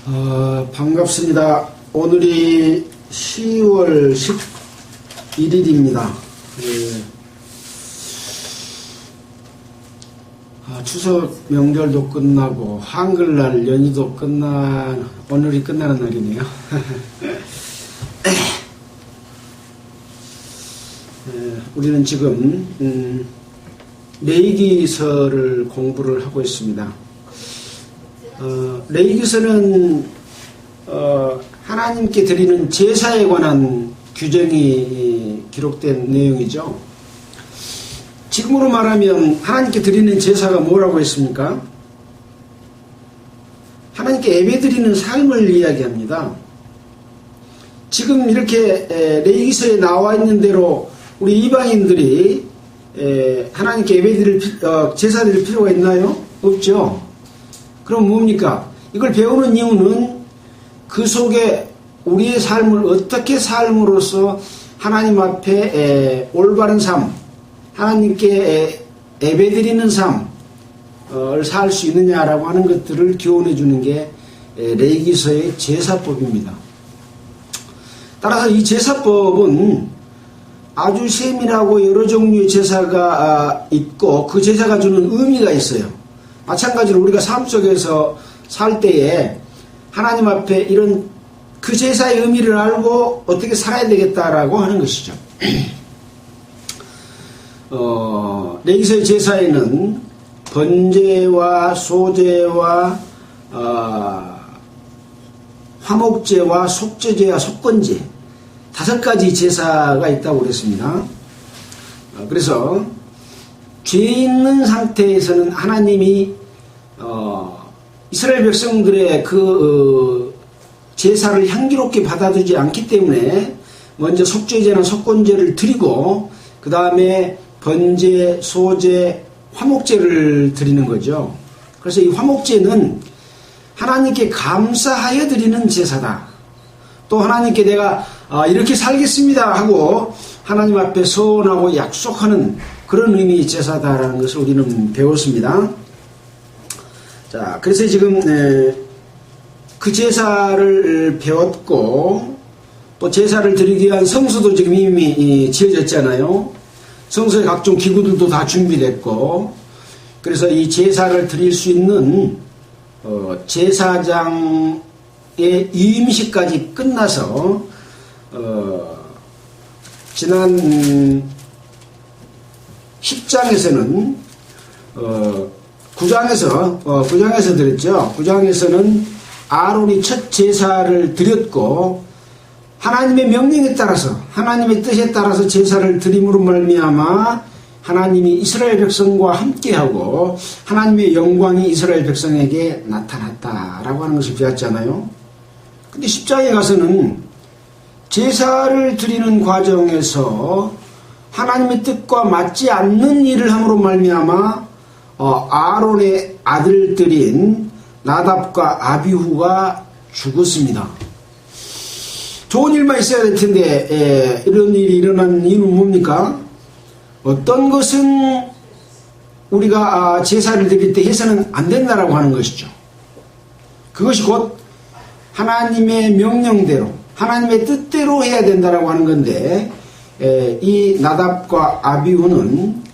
반갑습니다. 오늘이 10월 11일입니다. 추석 명절도 끝나고 한글날 연휴도 오늘이 끝나는 날이네요. 우리는 지금 레위기서를 공부를 하고 있습니다. 레위기서는 하나님께 드리는 제사에 관한 규정이 기록된 내용이죠. 지금으로 말하면 하나님께 드리는 제사가 뭐라고 했습니까? 하나님께 예배드리는 삶을 이야기합니다. 지금 이렇게 레위기서에 나와 있는 대로 우리 이방인들이 하나님께 예배드릴 제사 드릴 필요가 있나요? 없죠. 그럼 뭡니까? 이걸 배우는 이유는 그 속에 우리의 삶을 어떻게 삶으로써 하나님 앞에 올바른 삶, 하나님께 예배드리는 삶을 살 수 있느냐라고 하는 것들을 교훈해 주는 게 레위기서의 제사법입니다. 따라서 이 제사법은 아주 세밀하고 여러 종류의 제사가 있고 그 제사가 주는 의미가 있어요. 마찬가지로 우리가 삶 속에서 살 때에 하나님 앞에 이런 그 제사의 의미를 알고 어떻게 살아야 되겠다라고 하는 것이죠. 레위기서의 제사에는 번제와 소제와 화목제와 속죄제와 속건제 5가지 제사가 있다고 그랬습니다. 그래서 죄 있는 상태에서는 하나님이 이스라엘 백성들의 그 제사를 향기롭게 받아주지 않기 때문에 먼저 속죄제나 속건제를 드리고 그 다음에 번제, 소제, 화목제를 드리는 거죠. 그래서 이 화목제는 하나님께 감사하여 드리는 제사다. 또 하나님께 내가 이렇게 살겠습니다 하고 하나님 앞에 서원하고 약속하는 그런 의미의 제사다라는 것을 우리는 배웠습니다. 자, 그래서 지금 그 제사를 배웠고 또 제사를 드리기 위한 성소도 지금 이미 지어졌잖아요. 성소의 각종 기구들도 다 준비됐고 그래서 이 제사를 드릴 수 있는 제사장의 이임식까지 끝나서 지난 10장에서는 9장에서 드렸죠. 9장에서는 아론이 첫 제사를 드렸고 하나님의 명령에 따라서 하나님의 뜻에 따라서 제사를 드림으로 말미암아 하나님이 이스라엘 백성과 함께하고 하나님의 영광이 이스라엘 백성에게 나타났다라고 하는 것을 배웠잖아요. 근데 10장에 가서는 제사를 드리는 과정에서 하나님의 뜻과 맞지 않는 일을 함으로 말미암아 아론의 아들들인 나답과 아비후가 죽었습니다. 좋은 일만 있어야 될 텐데 이런 일이 일어난 이유는 뭡니까? 어떤 것은 우리가 제사를 드릴 때 해서는 안 된다라고 하는 것이죠. 그것이 곧 하나님의 명령대로 하나님의 뜻대로 해야 된다라고 하는 건데 이 나답과 아비후는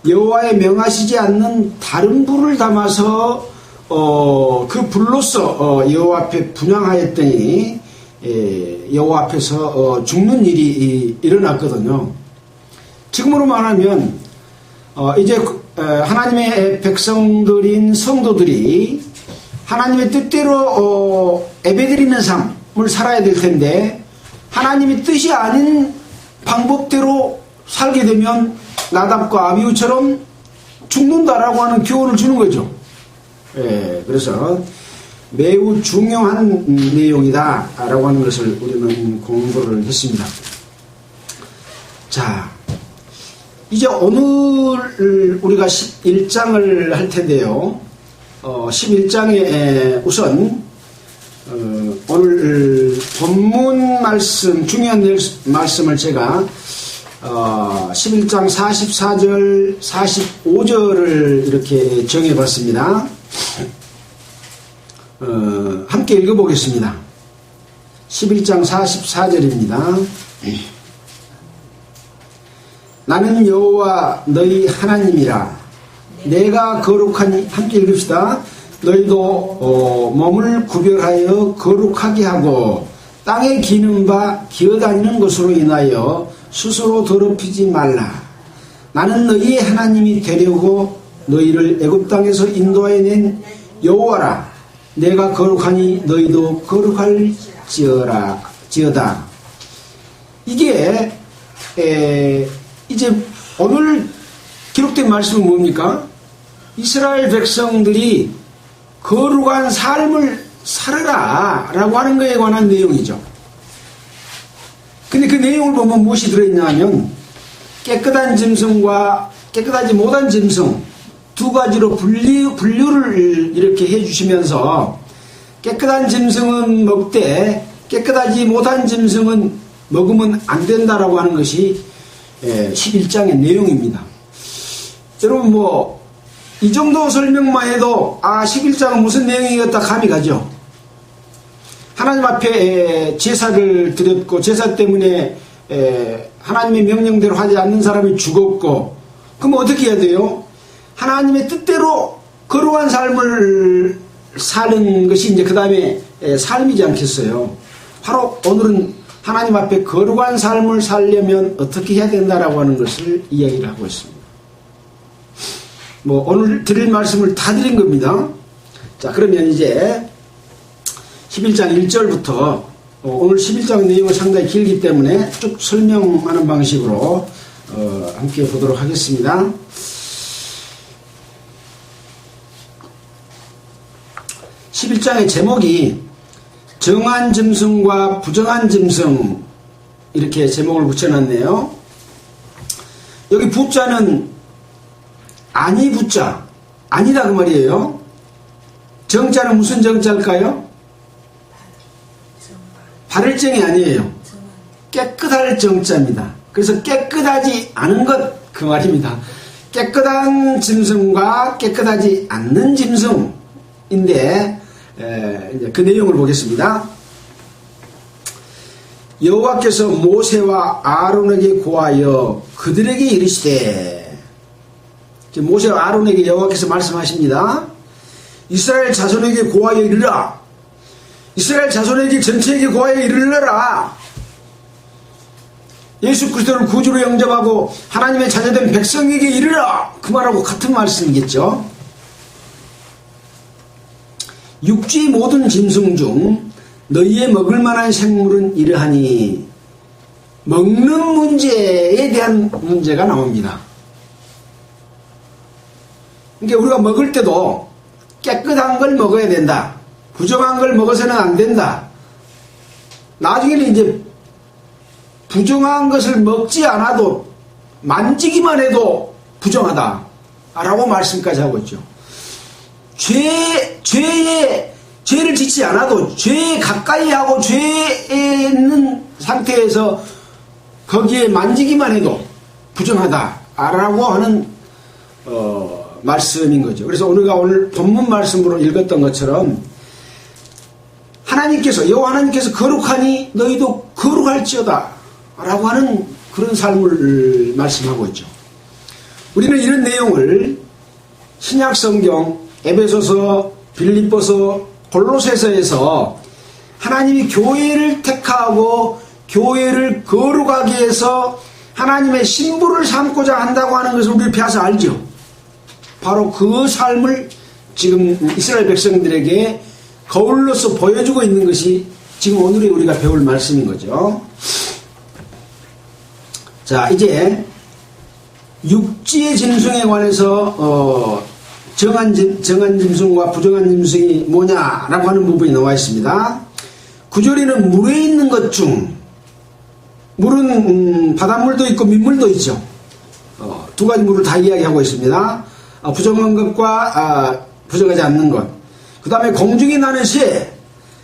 여호와의 명하시지 않는 다른 불을 담아서 그 불로서 여호와 앞에 분향하였더니 여호와 앞에서 죽는 일이 일어났거든요. 지금으로 말하면 이제 하나님의 백성들인 성도들이 하나님의 뜻대로 예배드리는 삶을 살아야 될 텐데 하나님의 뜻이 아닌 방법대로 살게 되면 나답과 아비후처럼 죽는다라고 하는 교훈을 주는 거죠. 그래서 매우 중요한 내용이다라고 하는 것을 우리는 공부를 했습니다. 자, 이제 오늘 우리가 11장을 할 텐데요. 11장에 우선 오늘 본문 말씀, 중요한 말씀을 제가 11장 44절, 45절을 이렇게 정해봤습니다. 함께 읽어보겠습니다. 11장 44절입니다. 나는 여호와 너희 하나님이라. 내가 거룩하니, 함께 읽읍시다. 너희도 몸을 구별하여 거룩하게 하고 땅에 기는 바 기어다니는 것으로 인하여 스스로 더럽히지 말라. 나는 너희의 하나님이 되려고 너희를 애굽 땅에서 인도하여 낸 여호와라. 내가 거룩하니 너희도 거룩할지어다. 이게 이제 오늘 기록된 말씀은 뭡니까? 이스라엘 백성들이 거룩한 삶을 살아라 라고 하는 것에 관한 내용이죠. 근데 그 내용을 보면 무엇이 들어있냐 하면 깨끗한 짐승과 깨끗하지 못한 짐승 두 가지로 분류를 이렇게 해주시면서 깨끗한 짐승은 먹되 깨끗하지 못한 짐승은 먹으면 안 된다라고 하는 것이 11장의 내용입니다. 여러분 이 정도 설명만 해도 11장은 무슨 내용이었다 감이 가죠. 하나님 앞에 제사를 드렸고 제사 때문에 하나님의 명령대로 하지 않는 사람이 죽었고, 그럼 어떻게 해야 돼요? 하나님의 뜻대로 거룩한 삶을 사는 것이 이제 그 다음에 삶이지 않겠어요. 바로 오늘은 하나님 앞에 거룩한 삶을 살려면 어떻게 해야 된다라고 하는 것을 이야기를 하고 있습니다. 오늘 드릴 말씀을 다 드린 겁니다. 자, 그러면 이제 11장 1절부터 오늘 11장 내용은 상당히 길기 때문에 쭉 설명하는 방식으로 함께 보도록 하겠습니다. 11장의 제목이 정한 짐승과 부정한 짐승, 이렇게 제목을 붙여놨네요. 여기 부자는 아니 부자, 아니다 그 말이에요. 정자는 무슨 정자일까요? 바를 정이 아니에요. 깨끗할 정자입니다. 그래서 깨끗하지 않은 것 그 말입니다. 깨끗한 짐승과 깨끗하지 않는 짐승인데 이제 그 내용을 보겠습니다. 여호와께서 모세와 아론에게 고하여 그들에게 이르시되, 모세와 아론에게 여호와께서 말씀하십니다. 이스라엘 자손에게 고하여 이르라. 이스라엘 자손에게 전체에게 고하여 이르러라. 예수 그리스도를 구주로 영접하고 하나님의 자녀된 백성에게 이르라. 그 말하고 같은 말씀이겠죠. 육지의 모든 짐승 중 너희의 먹을 만한 생물은 이러하니, 먹는 문제에 대한 문제가 나옵니다. 그러니까 우리가 먹을 때도 깨끗한 걸 먹어야 된다. 부정한 걸 먹어서는 안 된다. 나중에는 이제 부정한 것을 먹지 않아도 만지기만 해도 부정하다 라고 말씀까지 하고 있죠. 죄를 짓지 않아도 죄에 가까이 하고 죄에 있는 상태에서 거기에 만지기만 해도 부정하다라고 하는 말씀인 거죠. 그래서 우리가 오늘 본문 말씀으로 읽었던 것처럼 여호와 하나님께서 거룩하니 너희도 거룩할지어다 라고 하는 그런 삶을 말씀하고 있죠. 우리는 이런 내용을 신약성경 에베소서, 빌립보서, 골로새서에서 하나님이 교회를 택하고 교회를 거룩하게 해서 하나님의 신부를 삼고자 한다고 하는 것을 우리 배워서 알죠. 바로 그 삶을 지금 이스라엘 백성들에게 거울로서 보여주고 있는 것이 지금 오늘의 우리가 배울 말씀인 거죠. 자, 이제 육지의 짐승에 관해서 정한 짐승과 부정한 짐승이 뭐냐라고 하는 부분이 나와 있습니다. 9절에는 물에 있는 것 중, 물은 바닷물도 있고 민물도 있죠. 두 가지 물을 다 이야기하고 있습니다. 부정한 것과 부정하지 않는 것. 그 다음에 공중에 나는 새,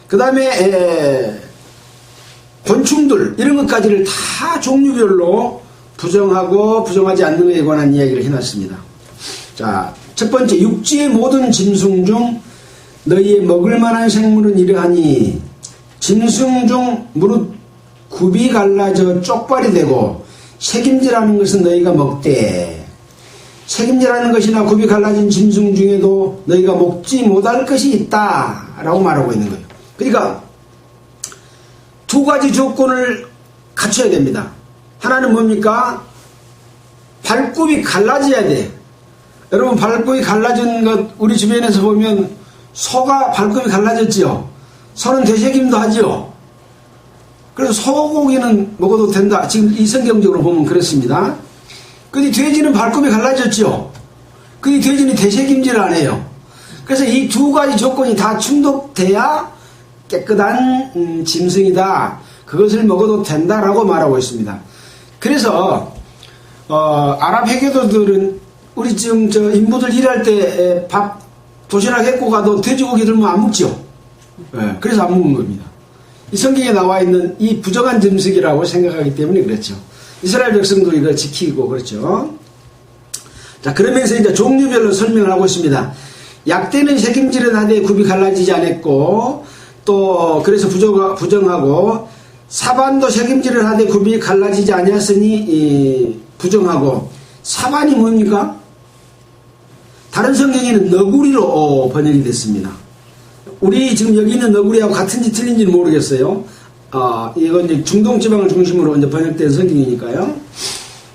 그 다음에 곤충들, 이런 것까지를 다 종류별로 부정하고 부정하지 않는 것에 관한 이야기를 해놨습니다. 자, 첫 번째, 육지의 모든 짐승 중 너희의 먹을 만한 생물은 이러하니 짐승 중 무릇 굽이 갈라져 쪽발이 되고 새김질하는 것은 너희가 먹되 새김질하는 것이나 굽이 갈라진 짐승 중에도 너희가 먹지 못할 것이 있다 라고 말하고 있는 거예요. 그러니까 두 가지 조건을 갖춰야 됩니다. 하나는 뭡니까? 발굽이 갈라져야 돼. 여러분, 발굽이 갈라진 것 우리 주변에서 보면 소가 발굽이 갈라졌지요. 소는 되새김도 하지요. 그래서 소고기는 먹어도 된다. 지금 이 성경적으로 보면 그렇습니다. 근데 돼지는 발굽이 갈라졌죠. 근데 돼지는 되새김질을 안 해요. 그래서 이 두 가지 조건이 다 충족돼야 깨끗한 짐승이다. 그것을 먹어도 된다라고 말하고 있습니다. 그래서 아랍 해교도들은 우리 지금 인부들 일할 때 밥 도시락 해고 가도 돼지고기 들면 안 먹죠. 그래서 안 먹는 겁니다. 이 성경에 나와 있는 이 부정한 짐승이라고 생각하기 때문에 그렇죠. 이스라엘 백성도 이거 지키고 그렇죠. 자, 그러면서 이제 종류별로 설명을 하고 있습니다. 약대는 새김질은 하되 굽이 갈라지지 않았고, 또 그래서 부정하고, 사반도 새김질을 하되 굽이 갈라지지 아니었으니 부정하고. 사반이 뭡니까? 다른 성경에는 너구리로 번역이 됐습니다. 우리 지금 여기 있는 너구리하고 같은지 틀린지는 모르겠어요. 이건 이제 중동지방을 중심으로 이제 번역된 성경이니까요.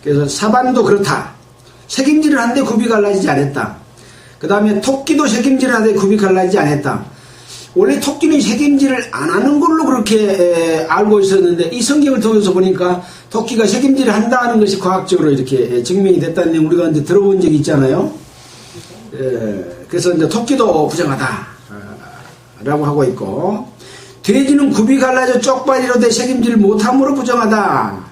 그래서 사반도 그렇다. 새김질을 하는데 굽이 갈라지지 않았다. 그 다음에 토끼도 새김질을 하는데 굽이 갈라지지 않았다. 원래 토끼는 새김질을 안 하는 걸로 그렇게 알고 있었는데 이 성경을 통해서 보니까 토끼가 새김질을 한다는 것이 과학적으로 이렇게 증명이 됐다는 내용 우리가 이제 들어본 적이 있잖아요. 그래서 이제 토끼도 부정하다 라고 하고 있고, 돼지는 굽이 갈라져 쪽발이로 돼 새김질을 못함으로 부정하다.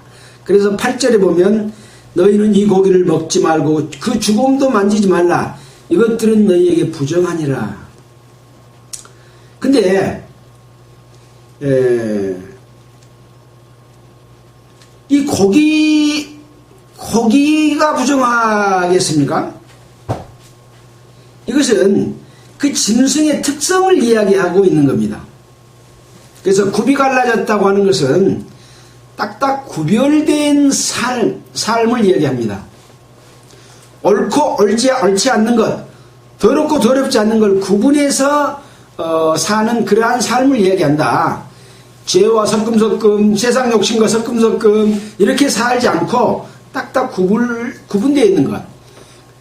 그래서 8절에 보면 너희는 이 고기를 먹지 말고 그 주곰도 만지지 말라. 이것들은 너희에게 부정하니라. 근데 이 고기가 부정하겠습니까? 이것은 그 짐승의 특성을 이야기하고 있는 겁니다. 그래서 굽이 갈라졌다고 하는 것은 딱딱 구별된 삶을 이야기합니다. 옳고 옳지 않는 것, 더럽고 더럽지 않는 걸 구분해서 사는 그러한 삶을 이야기한다. 죄와 섞음섞음, 세상 욕심과 섞음섞음 이렇게 살지 않고 딱딱 구분되어 있는 것.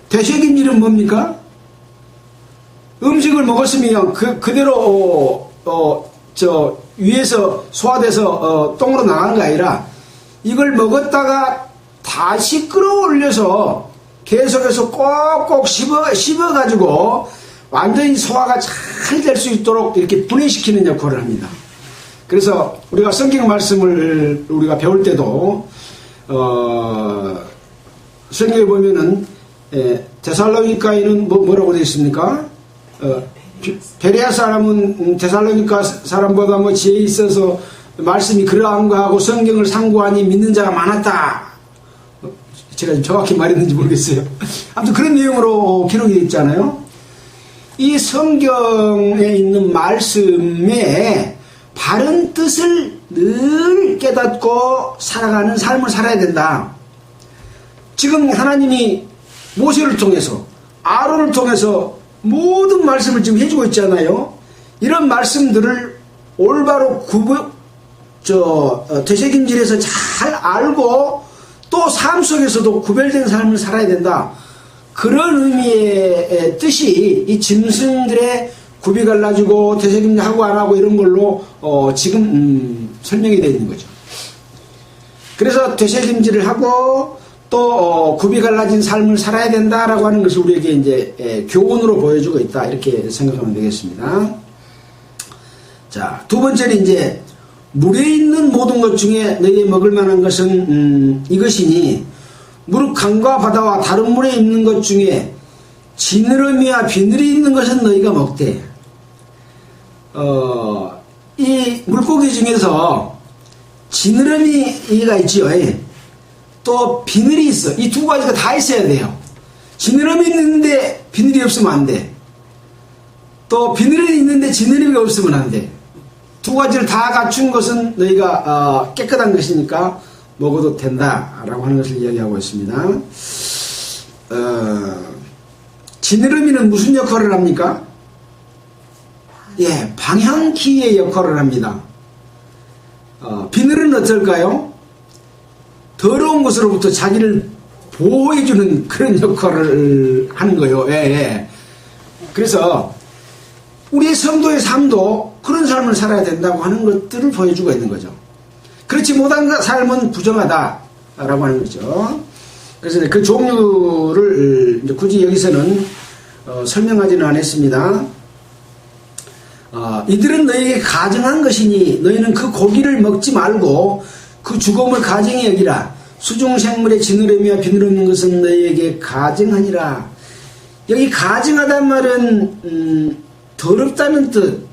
되새김질은 뭡니까? 음식을 먹었으면 그대로 위에서 소화돼서 똥으로 나가는 게 아니라 이걸 먹었다가 다시 끌어올려서 계속해서 꼭꼭 씹어가지고 완전히 소화가 잘 될 수 있도록 이렇게 분해시키는 역할을 합니다. 그래서 우리가 성경 말씀을 우리가 배울 때도 성경에 보면은 데살로니가에는 뭐라고 되어 있습니까? 베레아 사람은 데살로니가 사람보다 뭐 지혜 있어서 말씀이 그러한가 하고 성경을 상고하니 믿는 자가 많았다. 제가 정확히 말했는지 모르겠어요. 아무튼 그런 내용으로 기록이 되어 있잖아요. 이 성경에 있는 말씀의 바른 뜻을 늘 깨닫고 살아가는 삶을 살아야 된다. 지금 하나님이 모세를 통해서 아론을 통해서 모든 말씀을 지금 해주고 있잖아요. 이런 말씀들을 올바로 되새김질해서 잘 알고 또 삶 속에서도 구별된 삶을 살아야 된다. 그런 의미의 뜻이 이 짐승들의 굽이 갈라지고 되새김질하고 안 하고 이런 걸로 지금 설명이 되어 있는 거죠. 그래서 되새김질을 하고 또 굽이 갈라진 삶을 살아야 된다라고 하는 것을 우리에게 이제 교훈으로 보여주고 있다 이렇게 생각하면 되겠습니다. 자, 두 번째는 이제 물에 있는 모든 것 중에 너희의 먹을 만한 것은 이것이니 무릇 강과 바다와 다른 물에 있는 것 중에 지느러미와 비늘이 있는 것은 너희가 먹되. 이 물고기 중에서 지느러미가 있지요. 또 비늘이 있어. 이 두 가지가 다 있어야 돼요. 지느러미 있는데 비늘이 없으면 안 돼. 또 비늘이 있는데 지느러미가 없으면 안 돼. 두 가지를 다 갖춘 것은 너희가 깨끗한 것이니까 먹어도 된다라고 하는 것을 이야기하고 있습니다. 지느러미는 무슨 역할을 합니까? 예, 방향키의 역할을 합니다. 비늘은 어떨까요? 더러운 것으로부터 자기를 보호해주는 그런 역할을 하는 거예요. 예, 예. 그래서 우리의 성도의 삶도 그런 삶을 살아야 된다고 하는 것들을 보여주고 있는 거죠. 그렇지 못한 삶은 부정하다라고 하는 거죠. 그래서 그 종류를 이제 굳이 여기서는 설명하지는 않았습니다. 이들은 너희에게 가증한 것이니 너희는 그 고기를 먹지 말고 그 죽음을 가증히 여기라. 수중생물의 지느러미와 비늘 없는 것은 너희에게 가증하니라. 여기 가증하다는 말은 더럽다는 뜻,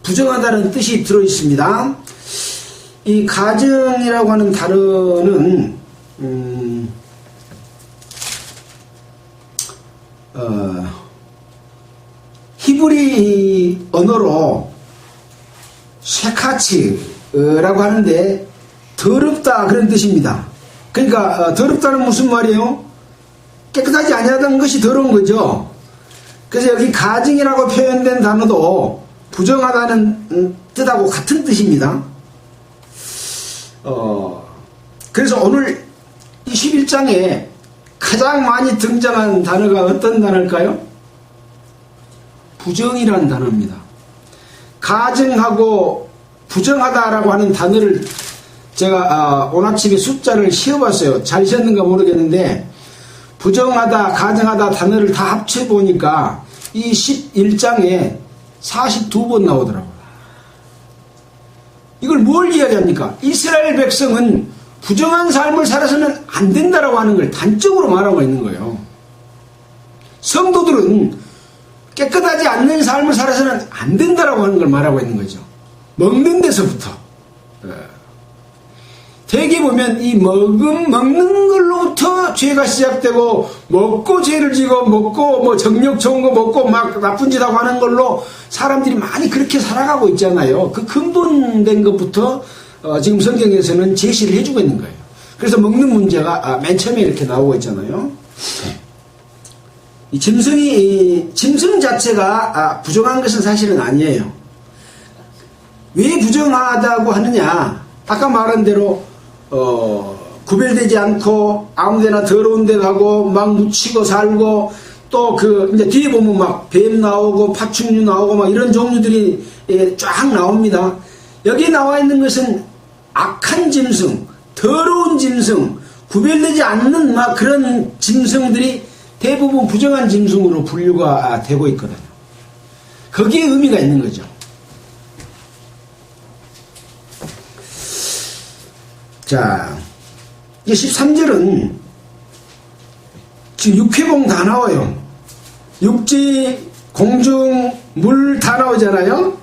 부정하다는 뜻이 들어있습니다. 이 가증이라고 하는 단어는 히브리 언어로 쉐카치라고 하는데 더럽다 그런 뜻입니다. 그러니까 더럽다는 무슨 말이에요? 깨끗하지 아니하다는 것이 더러운 거죠. 그래서 여기 가증이라고 표현된 단어도 부정하다는 뜻하고 같은 뜻입니다. 그래서 오늘 21장에 가장 많이 등장한 단어가 어떤 단어일까요? 부정이라는 단어입니다. 가증하고 부정하다라고 하는 단어를 제가 오늘 아침에 숫자를 세어봤어요. 잘 세었는가 모르겠는데 부정하다, 가증하다 단어를 다 합쳐보니까 이 11장에 42번 나오더라고요. 이걸 뭘 이야기합니까? 이스라엘 백성은 부정한 삶을 살아서는 안 된다라고 하는 걸 단적으로 말하고 있는 거예요. 성도들은 깨끗하지 않는 삶을 살아서는 안 된다라고 하는 걸 말하고 있는 거죠. 먹는 데서부터. 대개 보면 이 먹는 걸로부터 죄가 시작되고 먹고 죄를 지고 먹고 뭐 정력 좋은 거 먹고 막 나쁜 짓 하고 하는 걸로 사람들이 많이 그렇게 살아가고 있잖아요. 그 근본된 것부터 지금 성경에서는 제시를 해주고 있는 거예요. 그래서 먹는 문제가 맨 처음에 이렇게 나오고 있잖아요. 이 짐승 자체가 부정한 것은 사실은 아니에요. 왜 부정하다고 하느냐? 아까 말한 대로 구별되지 않고 아무데나 더러운 데 가고 막 묻히고 살고 또 이제 뒤에 보면 막 뱀 나오고 파충류 나오고 막 이런 종류들이 쫙 나옵니다. 여기 나와 있는 것은 악한 짐승, 더러운 짐승, 구별되지 않는 막 그런 짐승들이 대부분 부정한 짐승으로 분류가 되고 있거든요. 거기에 의미가 있는 거죠. 자, 이제 13절은 지금 육회봉 다 나와요. 육지, 공중, 물 다 나오잖아요.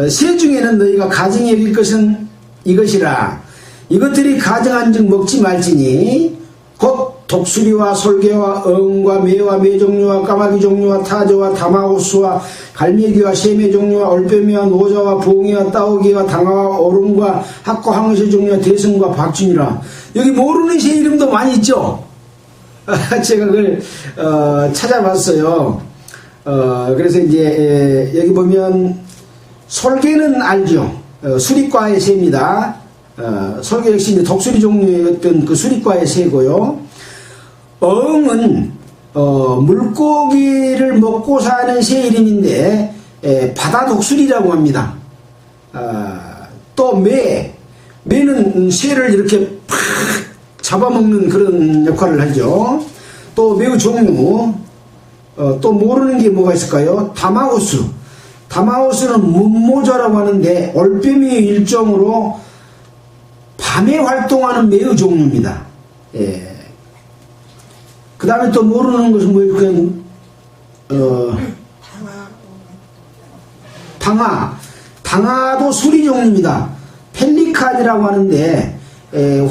새 중에는 너희가 가증히 여길 것은 이것이라. 이것들이 가증한 즉 먹지 말지니 곧 독수리와 솔개와 어흥과 매와 매종류와 까마귀 종류와 타조와 다마오스와 갈매기와 샘의 종류와 얼빼미와 노자와 봉이와 따오기와 당화와 오름과 학과 항시 종류와 대승과 박준이라. 여기 모르는 새 이름도 많이 있죠. 제가 그걸 찾아봤어요. 그래서 이제 여기 보면 솔개는 알죠. 수리과의 새입니다. 솔개 역시 이제 독수리 종류의 어떤 그 수리과의 새고요. 어흥은 물고기를 먹고 사는 새 이름인데 바다 독수리라고 합니다. 또 매는 새를 이렇게 팍 잡아먹는 그런 역할을 하죠. 또 매우 종류, 또 모르는 게 뭐가 있을까요? 다마오스는 문모자라고 하는데 올빼미의 일종으로 밤에 활동하는 매우 종류입니다. 그 다음에 또 모르는 것은 뭐일까요? 방아도 수리 종류입니다. 펠리칸이라고 하는데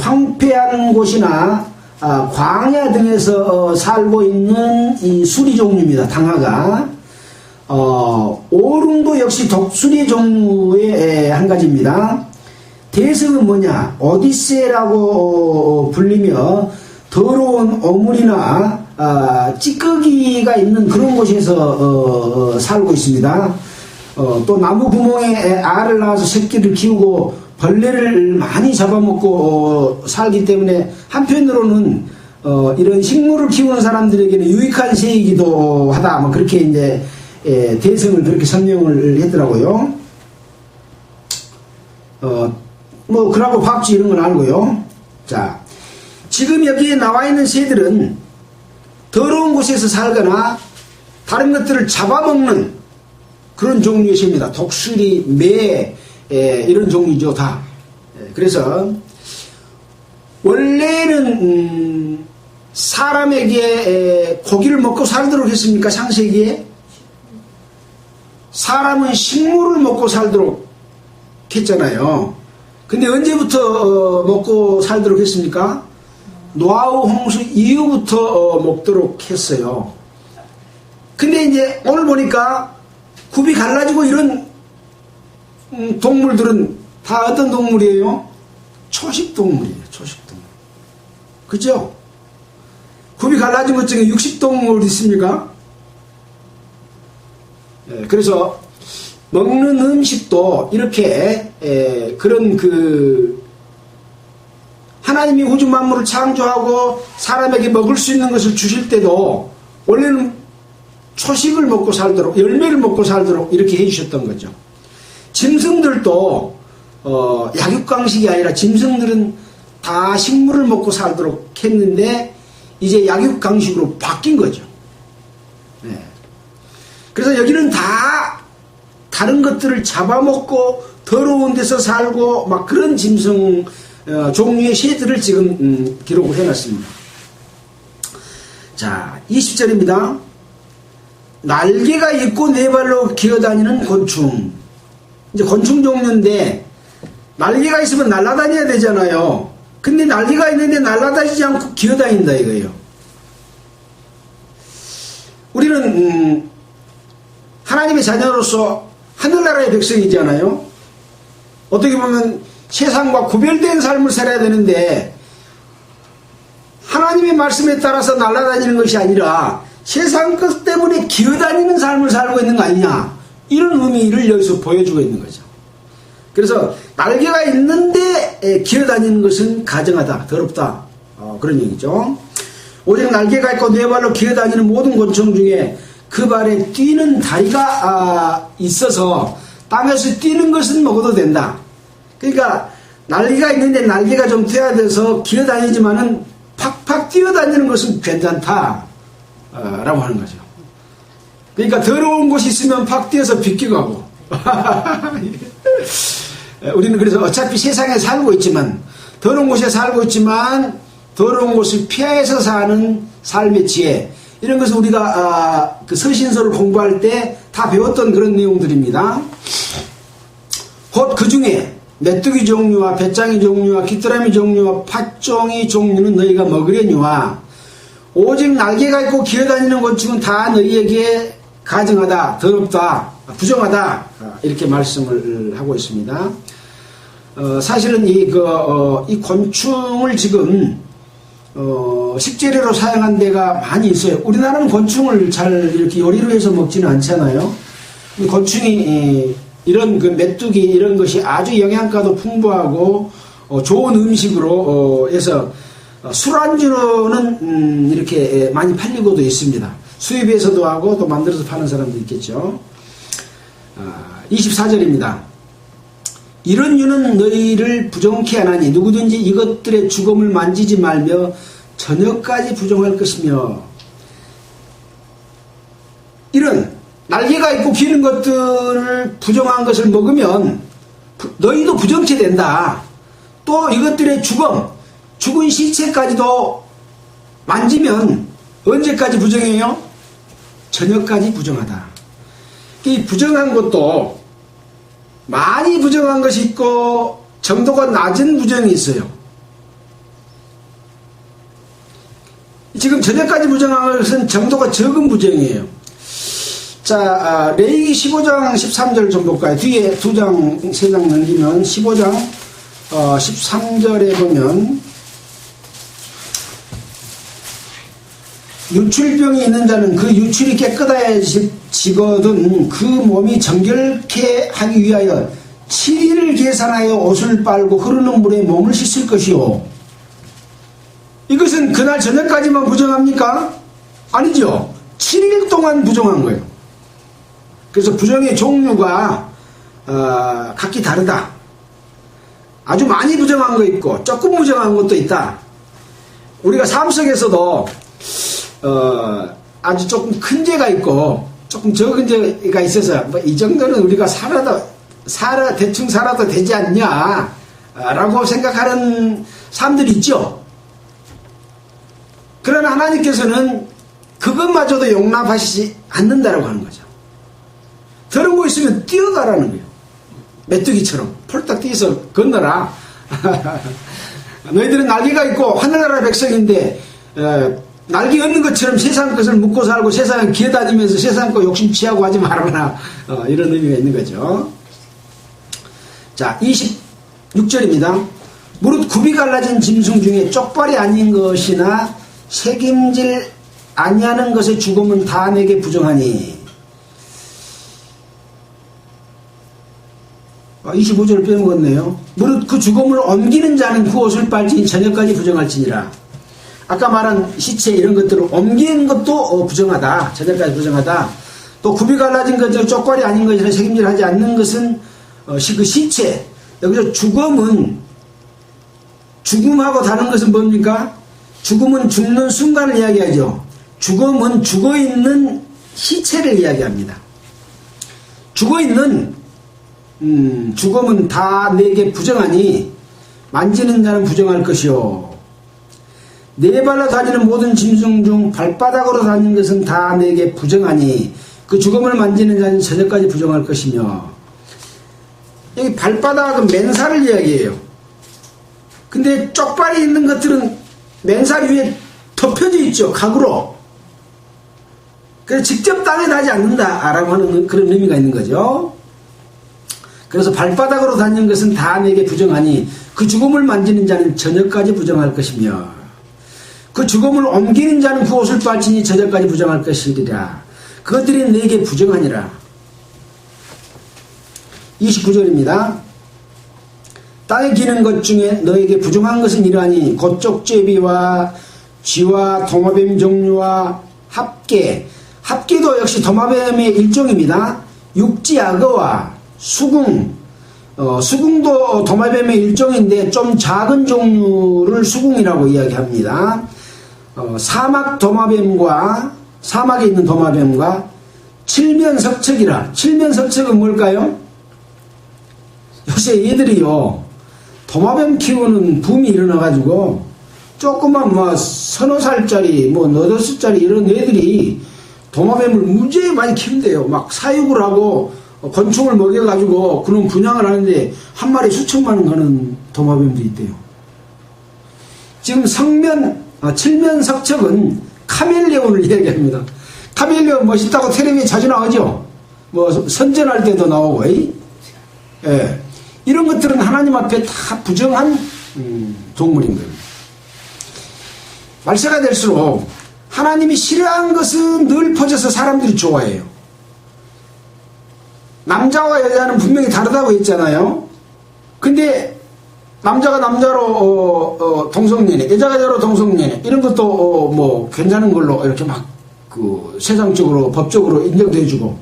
황폐한 곳이나 광야 등에서 살고 있는 이 수리 종류입니다. 당화가. 오름도 역시 독수리 종류의 한 가지입니다. 대성은 뭐냐? 오디세라고 불리며 더러운 오물이나 찌꺼기가 있는 그런 곳에서 살고 있습니다. 또 나무 구멍에 알을 낳아서 새끼를 키우고 벌레를 많이 잡아먹고 살기 때문에 한편으로는 이런 식물을 키우는 사람들에게는 유익한 새이기도 하다. 뭐 그렇게 이제 대성을 그렇게 설명을 했더라고요. 뭐 그러고 박쥐 이런 건 알고요. 자, 지금 여기에 나와 있는 새들은 더러운 곳에서 살거나 다른 것들을 잡아먹는 그런 종류의 새입니다. 독수리, 매 이런 종류죠 다. 그래서 원래는 사람에게 고기를 먹고 살도록 했습니까? 창세기에 사람은 식물을 먹고 살도록 했잖아요. 근데 언제부터 먹고 살도록 했습니까? 노아우 홍수 이후부터 먹도록 했어요. 근데 이제 오늘 보니까 굽이 갈라지고 이런 동물들은 다 어떤 동물이에요? 초식동물이에요. 초식동물. 그죠? 굽이 갈라진 것 중에 육식동물 있습니까? 그래서 먹는 음식도 이렇게 그런 하나님이 우주 만물을 창조하고 사람에게 먹을 수 있는 것을 주실 때도 원래는 초식을 먹고 살도록, 열매를 먹고 살도록 이렇게 해주셨던 거죠. 짐승들도 약육강식이 아니라 짐승들은 다 식물을 먹고 살도록 했는데 이제 약육강식으로 바뀐 거죠. 네. 그래서 여기는 다 다른 것들을 잡아먹고 더러운 데서 살고 막 그런 짐승 종류의 새들을 지금 기록을 해놨습니다. 자, 20절입니다. 날개가 있고 네 발로 기어다니는 곤충. 이제 곤충 종류인데 날개가 있으면 날아다녀야 되잖아요. 근데 날개가 있는데 날아다니지 않고 기어다닌다 이거예요. 우리는 하나님의 자녀로서 하늘나라의 백성이잖아요. 어떻게 보면 세상과 구별된 삶을 살아야 되는데 하나님의 말씀에 따라서 날아다니는 것이 아니라 세상 것 때문에 기어다니는 삶을 살고 있는 거 아니냐, 이런 의미를 여기서 보여주고 있는 거죠. 그래서 날개가 있는데 기어다니는 것은 가증하다, 더럽다, 그런 얘기죠. 오직 날개가 있고 네 발로 기어다니는 모든 곤충 중에 그 발에 뛰는 다리가 있어서 땅에서 뛰는 것은 먹어도 된다. 그러니까 날개가 있는데 날개가 좀 퇴화돼서 기어다니지만은 팍팍 뛰어다니는 것은 괜찮다 라고 하는 거죠. 그러니까 더러운 곳이 있으면 팍 뛰어서 비껴가고 우리는 그래서 어차피 세상에 살고 있지만, 더러운 곳에 살고 있지만 더러운 곳을 피해서 사는 삶의 지혜, 이런 것을 우리가 그 서신서를 공부할 때 다 배웠던 그런 내용들입니다. 곧 그 중에 메뚜기 종류와 배짱이 종류와 귀뚜라미 종류와 팥종이 종류는 너희가 먹으려니와 오직 날개가 있고 기어다니는 곤충은 다 너희에게 가증하다, 더럽다, 부정하다, 이렇게 말씀을 하고 있습니다. 사실은 이 곤충을 지금 식재료로 사용한 데가 많이 있어요. 우리나라는 곤충을 잘 이렇게 요리로 해서 먹지는 않잖아요. 곤충이 이런 그 메뚜기 이런 것이 아주 영양가도 풍부하고 좋은 음식으로 해서 술안주로는 이렇게 많이 팔리고도 있습니다. 수입해서도 하고 또 만들어서 파는 사람도 있겠죠. 24절입니다. 이런 유는 너희를 부정케 하나니 누구든지 이것들의 죽음을 만지지 말며 저녁까지 부정할 것이며, 이런 날개가 있고 기는 것들을 부정한 것을 먹으면 너희도 부정케 된다. 또 이것들의 죽은 시체까지도 만지면 언제까지 부정해요? 저녁까지 부정하다. 이 부정한 것도 많이 부정한 것이 있고 정도가 낮은 부정이 있어요. 지금 저녁까지 부정한 것은 정도가 적은 부정이에요. 자, 레위기 15장 13절 좀 볼까요? 뒤에 2장, 3장 넘기면 15장 13절에 보면 유출병이 있는 자는 그 유출이 깨끗해지거든 그 몸이 정결케 하기 위하여 7일을 계산하여 옷을 빨고 흐르는 물에 몸을 씻을 것이요. 이것은 그날 저녁까지만 부정합니까? 아니죠. 7일 동안 부정한 거예요. 그래서 부정의 종류가 각기 다르다. 아주 많이 부정한 거 있고 조금 부정한 것도 있다. 우리가 삶 속에서도 아주 조금 큰 죄가 있고 조금 적은 죄가 있어서 뭐 이 정도는 우리가 대충 살아도 되지 않냐 라고 생각하는 사람들이 있죠. 그러나 하나님께서는 그것마저도 용납하시지 않는다라고 하는 거죠. 더러운 거 있으면 뛰어가라는 거예요. 메뚜기처럼 폴딱 뛰어서 건너라. 너희들은 날개가 있고 하늘나라 백성인데 날개 없는 것처럼 세상 것을 묻고 살고 세상에 기어다니면서 세상 거 욕심 취하고 하지 말아라. 이런 의미가 있는 거죠. 자, 26절입니다. 무릇 굽이 갈라진 짐승 중에 쪽발이 아닌 것이나 책임질 아니하는 것의 죽음은 다 내게 부정하니. 25절을 빼먹었네요. 무릇 그 죽음을 옮기는 자는 그 옷을 빨지니 저녁까지 부정할지니라. 아까 말한 시체 이런 것들을 옮기는 것도 부정하다. 저녁까지 부정하다. 또 굽이 갈라진 것, 쪽발이 아닌 것이나 책임질 하지 않는 것은 그 시체. 여기서 죽음하고 다른 것은 뭡니까? 죽음은 죽는 순간을 이야기하죠. 죽음은 죽어있는 시체를 이야기합니다. 죽어있는 죽음은 다 내게 부정하니 만지는 자는 부정할 것이요. 네 발로 다니는 모든 짐승 중 발바닥으로 다니는 것은 다 내게 부정하니 그 죽음을 만지는 자는 저녁까지 부정할 것이며. 여기 발바닥은 맨살을 이야기해요. 근데 쪽발이 있는 것들은 맨살 위에 덮여져 있죠. 각으로. 그래서 직접 땅에 닿지 않는다라고 하는 그런 의미가 있는 거죠. 그래서 발바닥으로 다니는 것은 다 내게 부정하니 그 죽음을 만지는 자는 저녁까지 부정할 것이며 그 죽음을 옮기는 자는 그 옷을 빨지니 저녁까지 부정할 것이리라. 그것들이 내게 부정하니라. 29절입니다. 땅에 기는 것 중에 너에게 부정한 것은 이러하니 곧 쪽제비와 쥐와 도마뱀 종류와 합계도 역시 도마뱀의 일종입니다. 육지악어와 수궁, 수궁도 도마뱀의 일종인데 좀 작은 종류를 수궁이라고 이야기합니다. 사막 도마뱀과 사막에 있는 도마뱀과 칠면석척이라. 칠면석척은 뭘까요? 요새 얘들이요 도마뱀 키우는 붐이 일어나가지고 조그만 뭐 서너 살짜리 뭐 너댓 살짜리 이런 애들이 도마뱀을 무지하게 많이 키운대요. 막 사육을 하고 곤충을 먹여가지고 그런 분양을 하는데 한 마리 수천만 원 가는 도마뱀도 있대요. 지금 칠면석척은 카멜레온을 이야기합니다. 카멜레온 멋있다고 텔레비에 자주 나오죠. 뭐 선전할 때도 나오고, 예. 이런 것들은 하나님 앞에 다 부정한 동물인 거예요. 말세가 될수록 하나님이 싫어하는 것은 늘 퍼져서 사람들이 좋아해요. 남자와 여자는 분명히 다르다고 했잖아요. 근데 남자가 남자로 동성연애, 여자가 여자로 동성연애 이런 것도 뭐 괜찮은 걸로 이렇게 막 그 세상적으로 법적으로 인정도 해주고.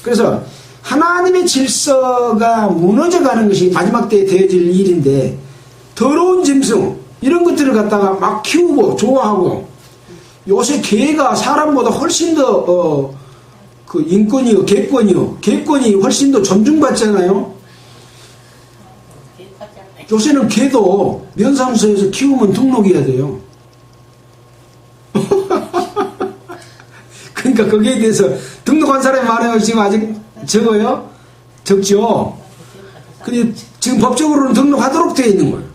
그래서 하나님의 질서가 무너져가는 것이 마지막 때에 되어질 일인데 더러운 짐승 이런 것들을 갖다가 막 키우고 좋아하고. 요새 개가 사람보다 훨씬 더 그 인권이요, 개권이 훨씬 더 존중받잖아요. 요새는 개도 면사무소에서 키우면 등록해야 돼요. 그러니까 거기에 대해서 등록한 사람이 많아요. 지금 아직 적어요? 적죠? 근데 지금 법적으로는 등록하도록 되어 있는 거예요.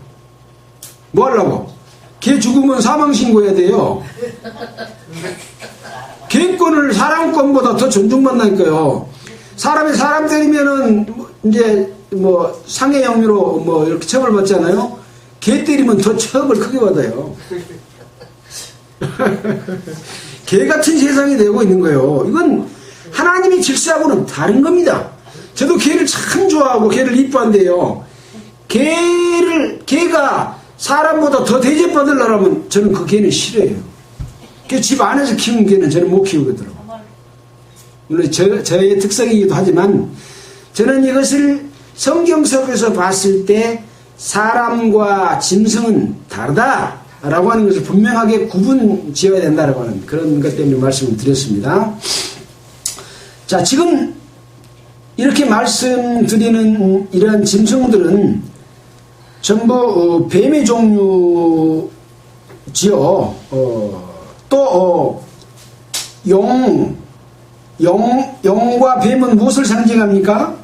뭐 하려고? 개 죽으면 사망신고해야 돼요. 개권을 사람권보다 더 존중받나니까요. 사람이 사람 때리면은 이제 뭐 상해 형류로 뭐 이렇게 처벌받잖아요. 개 때리면 더 처벌 크게 받아요. 개 같은 세상이 되고 있는 거예요. 이건 하나님의 질서하고는 다른 겁니다. 저도 개를 참 좋아하고 개를 이뻐한대요. 개가 사람보다 더 대접받으려면 저는 그 개는 싫어해요. 집 안에서 키우는 개는 저는 못 키우거든요. 물론 저의 특성이기도 하지만 저는 이것을 성경 속에서 봤을 때 사람과 짐승은 다르다라고 하는 것을 분명하게 구분 지어야 된다라고 하는 그런 것 때문에 말씀을 드렸습니다. 자, 지금 이렇게 말씀드리는 이러한 짐승들은 전부 뱀의 종류지요. 또 영과 뱀은 무엇을 상징합니까?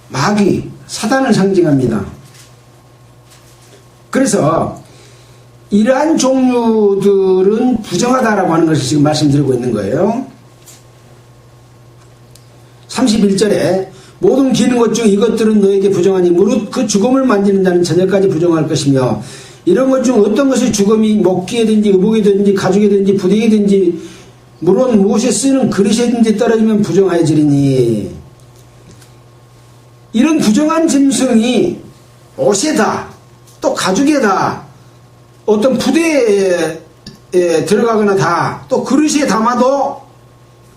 마귀, 사단을 상징합니다. 그래서 이러한 종류들은 부정하다라고 하는 것을 지금 말씀드리고 있는 거예요. 31절에 모든 기는 것 중 이것들은 너에게 부정하니 무릇 그 죽음을 만지는 자는 저녁까지 부정할 것이며 이런 것 중 어떤 것이 죽음이 먹기에든지 의복이든지 가죽이든지 부대이든지 물론 무엇에 쓰는 그릇이든지 떨어지면 부정하여지리니 이런 부정한 짐승이 옷에다 또 가죽에다 어떤 부대에 들어가거나 다 또 그릇에 담아도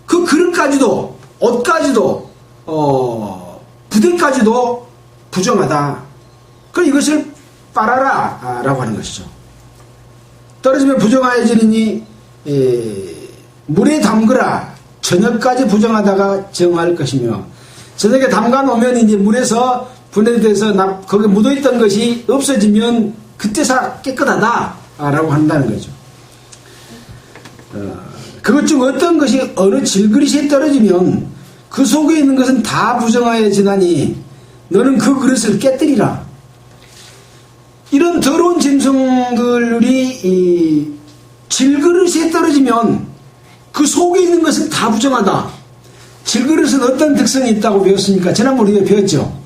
그 그릇까지도 옷까지도 부대까지도 부정하다. 그럼 이것을 빨아라 라고 하는 것이죠. 떨어지면 부정하여지니 물에 담그라. 저녁까지 부정하다가 정할 것이며 저녁에 담가 놓으면 이제 물에서 분해돼서 거기에 묻어있던 것이 없어지면 그때서 깨끗하다 라고 한다는 거죠. 그것 중 어떤 것이 어느 질그릇에 떨어지면 그 속에 있는 것은 다 부정하여지나니 너는 그 그릇을 깨뜨리라. 이런 더러운 짐승들이 질그릇에 떨어지면 그 속에 있는 것은 다 부정하다. 질그릇은 어떤 특성이 있다고 배웠습니까? 지난번에 우리가 배웠죠.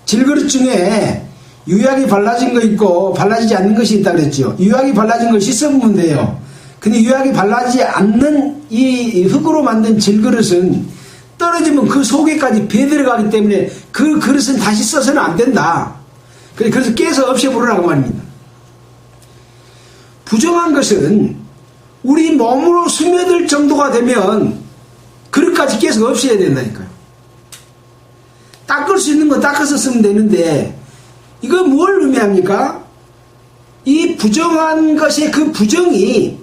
질그릇 중에 유약이 발라진 거 있고 발라지지 않는 것이 있다고 그랬죠. 유약이 발라진 걸 씻어보면 돼요. 근데 유약이 발라지지 않는 이 흙으로 만든 질그릇은 떨어지면 그 속에까지 배 들어가기 때문에 그 그릇은 다시 써서는 안 된다. 그래서 깨서 없애버리라고 말입니다. 부정한 것은 우리 몸으로 스며들 정도가 되면 그릇까지 깨서 없애야 된다니까요. 닦을 수 있는 거 닦아서 쓰면 되는데 이거 뭘 의미합니까? 이 부정한 것의 그 부정이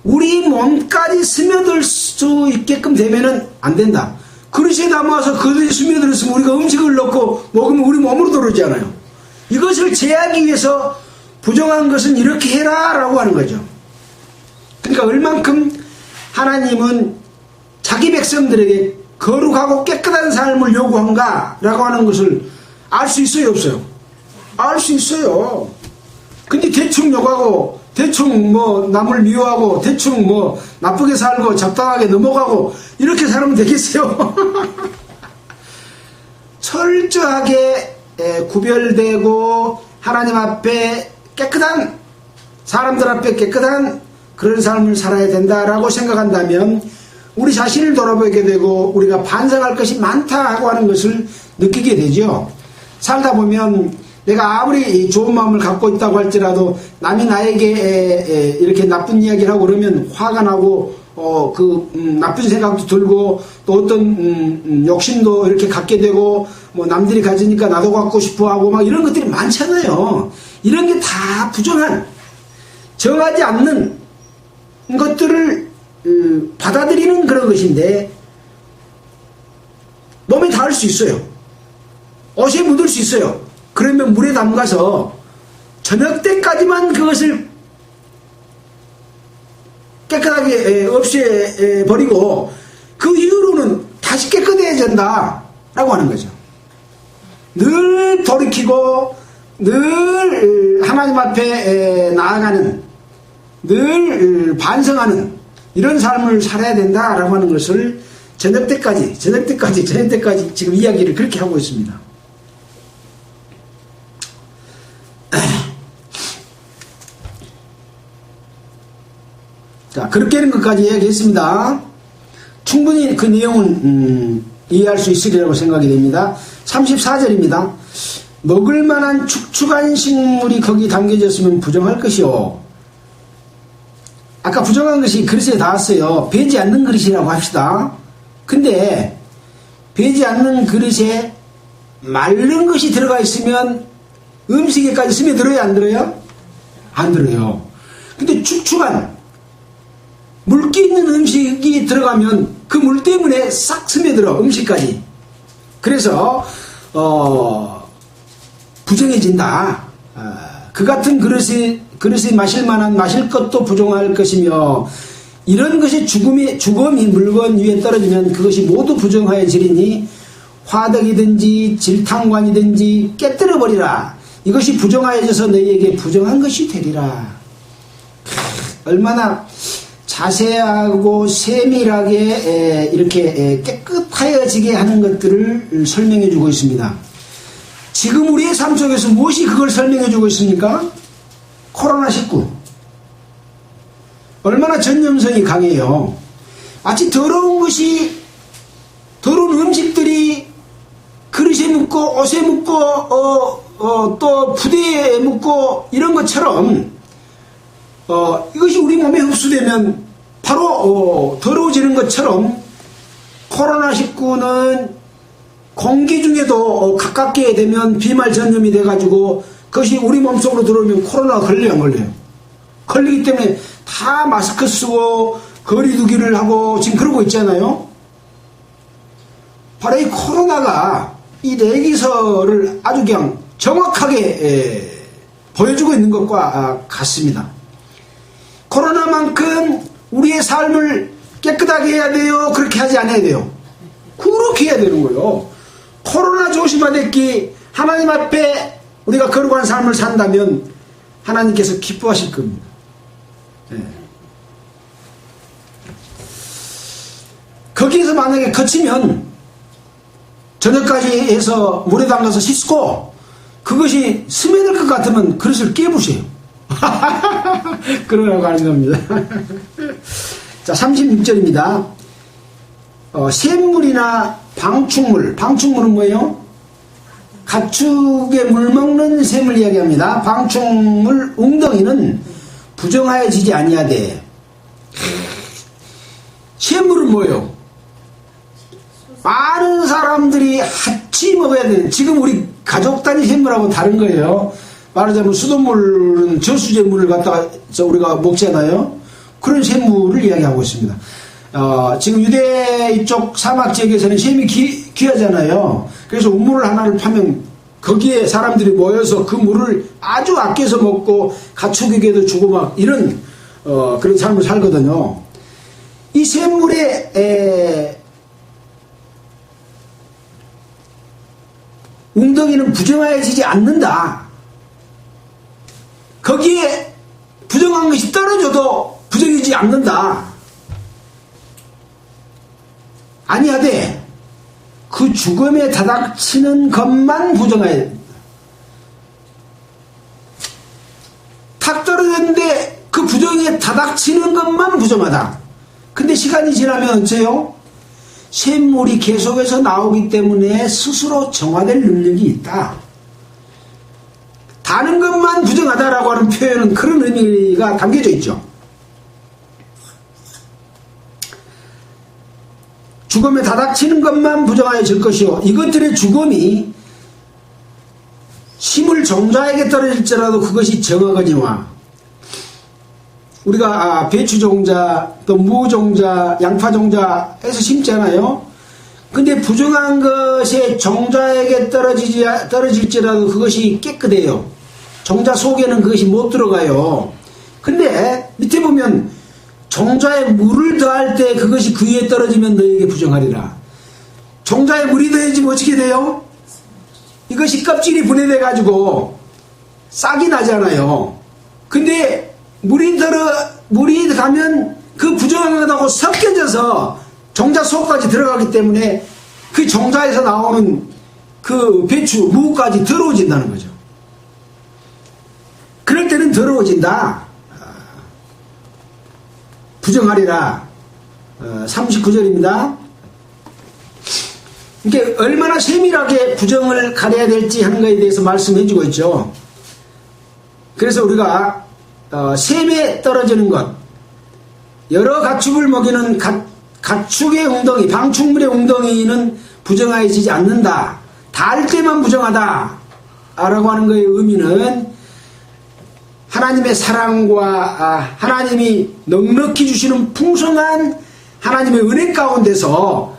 우리 몸까지 스며들 수 있게끔 되면은 안 된다. 그릇에 담아서 그릇에 스며들었으면 우리가 음식을 넣고 먹으면 우리 몸으로 들어오잖아요. 이것을 제하기 위해서 부정한 것은 이렇게 해라 라고 하는 거죠. 그러니까 얼만큼 하나님은 자기 백성들에게 거룩하고 깨끗한 삶을 요구한가 라고 하는 것을 알 수 있어요 없어요? 알 수 있어요. 근데 대충 욕하고 대충 뭐 남을 미워하고 대충 뭐 나쁘게 살고 잡다하게 넘어가고 이렇게 살면 되겠어요? 철저하게 구별되고 하나님 앞에 깨끗한 사람들 앞에 깨끗한 그런 삶을 살아야 된다라고 생각한다면 우리 자신을 돌아보게 되고 우리가 반성할 것이 많다 하고 하는 것을 느끼게 되죠. 살다 보면 내가 아무리 좋은 마음을 갖고 있다고 할지라도 남이 나에게 이렇게 나쁜 이야기를 하고 그러면 화가 나고 나쁜 생각도 들고 또 어떤 욕심도 이렇게 갖게 되고 뭐 남들이 가지니까 나도 갖고 싶어 하고 막 이런 것들이 많잖아요. 이런 게 다 부정한 정하지 않는 것들을 받아들이는 그런 것인데 몸에 닿을 수 있어요. 옷에 묻을 수 있어요. 그러면 물에 담가서 저녁 때까지만 그것을 깨끗하게 없애버리고 그 이후로는 다시 깨끗해진다 라고 하는 거죠. 늘 돌이키고 늘 하나님 앞에 나아가는 늘 반성하는 이런 삶을 살아야 된다라고 하는 것을 저녁 때까지 지금 이야기를 그렇게 하고 있습니다. 자, 그렇게 하는 것까지 이야기했습니다. 충분히 그 내용은 이해할 수 있으리라고 생각이 됩니다. 34절입니다. 먹을 만한 축축한 식물이 거기 담겨졌으면 부정할 것이요. 아까 부정한 것이 그릇에 닿았어요. 배지 않는 그릇이라고 합시다. 근데 배지 않는 그릇에 마른 것이 들어가 있으면 음식에까지 스며들어요? 안 들어요? 안 들어요. 근데 축축한 물기 있는 음식이 들어가면 그 물 때문에 싹 스며들어 음식까지. 그래서 부정해진다. 그 같은 그릇이 마실 만한 마실 것도 부정할 것이며 이런 것이 죽음이 물건 위에 떨어지면 그것이 모두 부정하여지리니 화덕이든지 질탕관이든지 깨뜨려 버리라. 이것이 부정하여져서 너희에게 부정한 것이 되리라. 얼마나 자세하고 세밀하게 이렇게 깨끗하여지게 하는 것들을 설명해 주고 있습니다. 지금 우리의 삶 속에서 무엇이 그걸 설명해 주고 있습니까? 코로나19. 얼마나 전염성이 강해요. 마치 더러운 음식들이 그릇에 묻고 옷에 묻고 또 부대에 묻고 이런 것처럼 이것이 우리 몸에 흡수되면 바로 더러워지는 것처럼 코로나19는 공기 중에도 가깝게 되면 비말 전염이 돼가지고 그것이 우리 몸속으로 들어오면 코로나가 걸려요, 안 걸려요? 걸리기 때문에 다 마스크 쓰고 거리두기를 하고 지금 그러고 있잖아요. 바로 이 코로나가 이 내기서를 아주 그냥 정확하게 보여주고 있는 것과 같습니다. 코로나만큼 우리의 삶을 깨끗하게 해야 돼요? 그렇게 하지 않아야 돼요? 그렇게 해야 되는 거예요. 코로나 조심하랬기 하나님 앞에 우리가 거룩한 삶을 산다면 하나님께서 기뻐하실 겁니다. 네. 거기에서 만약에 거치면 저녁까지 해서 물에 담가서 씻고 그것이 스며들 것 같으면 그릇을 깨부세요. 그러라고 하는 겁니다. 자, 36절입니다. 샘물이나 방충물은 뭐예요? 가축에 물 먹는 샘을 이야기합니다. 방충물 웅덩이는 부정하여지지 아니하되. 샘물은 뭐예요? 많은 사람들이 같이 먹어야 되는, 지금 우리 가족 단위 샘물하고 다른 거예요. 말하자면 수돗물은 저수제물을 갖다가 우리가 먹잖아요. 그런 샘물을 이야기하고 있습니다. 지금 유대 이쪽 사막 지역에서는 샘이 귀하잖아요. 그래서 우물 하나를 파면 거기에 사람들이 모여서 그 물을 아주 아껴서 먹고 가축에게도 주고 막 이런 그런 삶을 살거든요. 이 샘물의 웅덩이는 부정하여지지 않는다. 거기에 부정한 것이 떨어져도 부정이지 않는다. 아니하되 그 죽음에 다닥치는 것만 부정해야 됩니다. 탁 떨어졌는데 그 부정에 다닥치는 것만 부정하다. 근데 시간이 지나면 어째요? 샘물이 계속해서 나오기 때문에 스스로 정화될 능력이 있다. 다는 것만 부정하다라고 하는 표현은 그런 의미가 담겨져 있죠. 죽음에 다닥치는 것만 부정하여질 것이요 이것들의 죽음이 심을 종자에게 떨어질지라도 그것이 정하거니와. 우리가 배추 종자, 또 무 종자, 양파 종자에서 심잖아요. 근데 부정한 것이 종자에게 떨어질지라도 그것이 깨끗해요. 종자 속에는 그것이 못 들어가요. 근데 밑에 보면 종자에 물을 더할 때 그것이 그 위에 떨어지면 너에게 부정하리라. 종자에 물이 더해지면 어떻게 돼요? 이것이 껍질이 분해돼 가지고 싹이 나잖아요. 근데 물이 가면 그 부정한 것하고 섞여져서 정자 속까지 들어가기 때문에 그 정자에서 나오는 그 배추, 무까지 더러워진다는 거죠. 그럴 때는 더러워진다. 부정하리라. 39절입니다. 이게 얼마나 세밀하게 부정을 가려야 될지 하는 것에 대해서 말씀해주고 있죠. 그래서 우리가 셈에 떨어지는 것, 여러 가축을 먹이는 가축의 웅덩이, 방충물의 웅덩이는 부정하여지지 않는다. 닿을 때만 부정하다 라고 하는 것의 의미는 하나님의 사랑과 하나님이 넉넉히 주시는 풍성한 하나님의 은혜 가운데서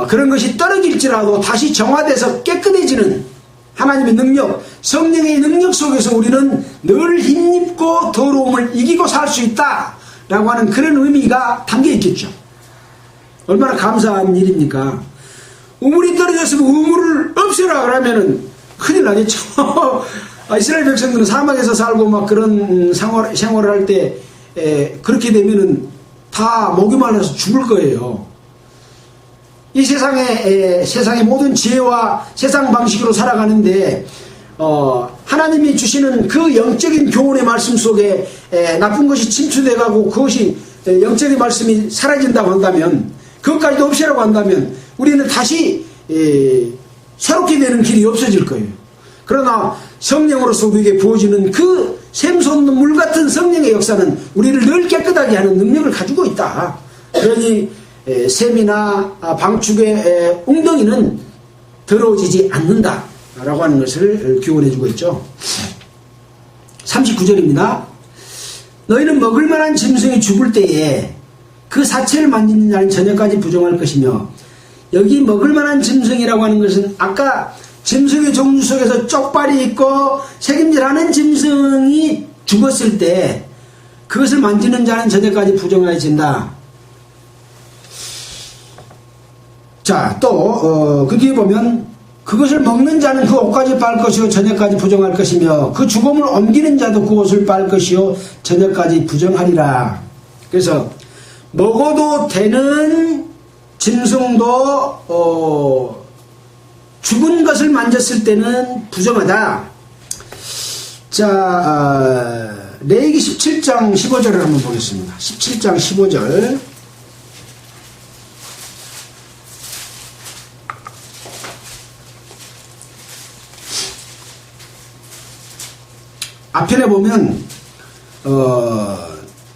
그런 것이 떨어질지라도 다시 정화돼서 깨끗해지는 하나님의 능력, 성령의 능력 속에서 우리는 늘 힘입고 더러움을 이기고 살 수 있다 라고 하는 그런 의미가 담겨 있겠죠. 얼마나 감사한 일입니까? 우물이 떨어졌으면 우물을 없애라 그러면은 큰일 나겠죠. 이스라엘 백성들은 사막에서 살고 막 그런 생활을 할 때 그렇게 되면은 다 목이 말라서 죽을 거예요. 이 세상의 모든 지혜와 세상 방식으로 살아가는데 하나님이 주시는 그 영적인 교훈의 말씀 속에 나쁜 것이 침투돼가고 그것이 영적인 말씀이 사라진다고 한다면, 그것까지도 없애라고 한다면 우리는 다시 새롭게 되는 길이 없어질 거예요. 그러나 성령으로서 우리에게 부어지는 그 샘솟는 물 같은 성령의 역사는 우리를 늘 깨끗하게 하는 능력을 가지고 있다. 그러니 샘이나 방축의 웅덩이는 더러워지지 않는다 라고 하는 것을 교훈해주고 있죠. 39절입니다. 너희는 먹을 만한 짐승이 죽을 때에 그 사체를 만지는 자는 저녁까지 부정할 것이며, 여기 먹을 만한 짐승이라고 하는 것은 아까 짐승의 종류 속에서 쪽발이 있고 색임질하는 짐승이 죽었을 때 그것을 만지는 자는 저녁까지 부정하여진다. 자, 또 그 뒤에 보면 그것을 먹는 자는 그 옷까지 빨 것이요 저녁까지 부정할 것이며, 그 죽음을 옮기는 자도 그 옷을 빨 것이요 저녁까지 부정하리라. 그래서 먹어도 되는 짐승도 죽은 것을 만졌을 때는 부정하다. 자, 레위기 17장 15절을 한번 보겠습니다. 17장 15절. 앞편에 보면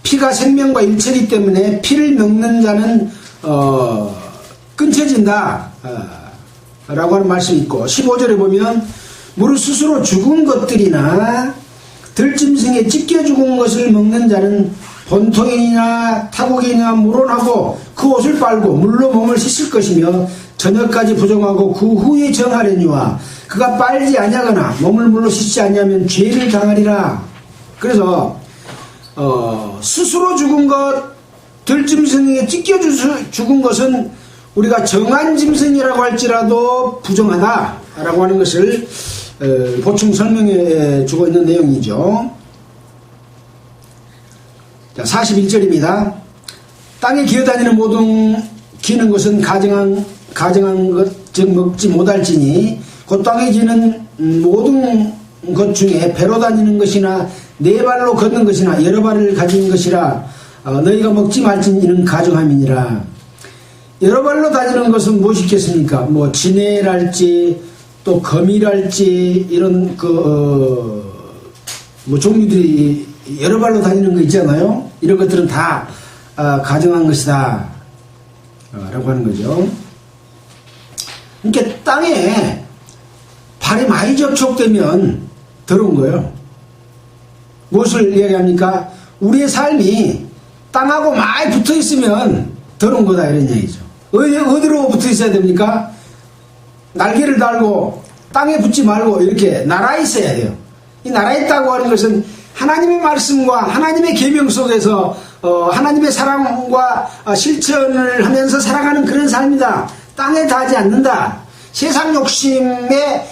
피가 생명과 일체이기 때문에 피를 먹는 자는 끊쳐진다 라고 하는 말씀이 있고, 15절에 보면 무릇 스스로 죽은 것들이나 들짐승에 찢겨 죽은 것을 먹는 자는 본토인이나 타국인이나 물론하고 그 옷을 빨고 물로 몸을 씻을 것이며 저녁까지 부정하고 그 후에 정하려니와 그가 빨지 아니하거나 몸을 물로 씻지 아니하면 죄를 당하리라. 그래서 스스로 죽은 것, 들짐승에 찢겨 죽은 것은 우리가 정한 짐승이라고 할지라도 부정하다 라고 하는 것을 보충 설명해 주고 있는 내용이죠. 자, 41절입니다. 땅에 기어다니는 모든 기는 것은 가정한 것 즉 먹지 못할지니 곧 땅에 기는 모든 것 중에 배로 다니는 것이나 네 발로 걷는 것이나 여러 발을 가진 것이라 너희가 먹지 말지니 이는 가정함이니라. 여러 발로 다니는 것은 무엇이겠습니까? 뭐 지네랄지 또 거미랄지 이런 뭐 종류들이 여러 발로 다니는 거 있잖아요. 이런 것들은 다 가정한 것이다 라고 하는 거죠. 그러니까 땅에 발이 많이 접촉되면 더러운 거예요. 무엇을 이야기합니까? 우리의 삶이 땅하고 많이 붙어 있으면 더러운 거다 이런 얘기죠. 어디로 붙어 있어야 됩니까? 날개를 달고 땅에 붙지 말고 이렇게 날아 있어야 돼요. 이 날아 있다고 하는 것은 하나님의 말씀과 하나님의 계명 속에서 하나님의 사랑과 실천을 하면서 살아가는 그런 삶이다. 땅에 닿지 않는다. 세상 욕심에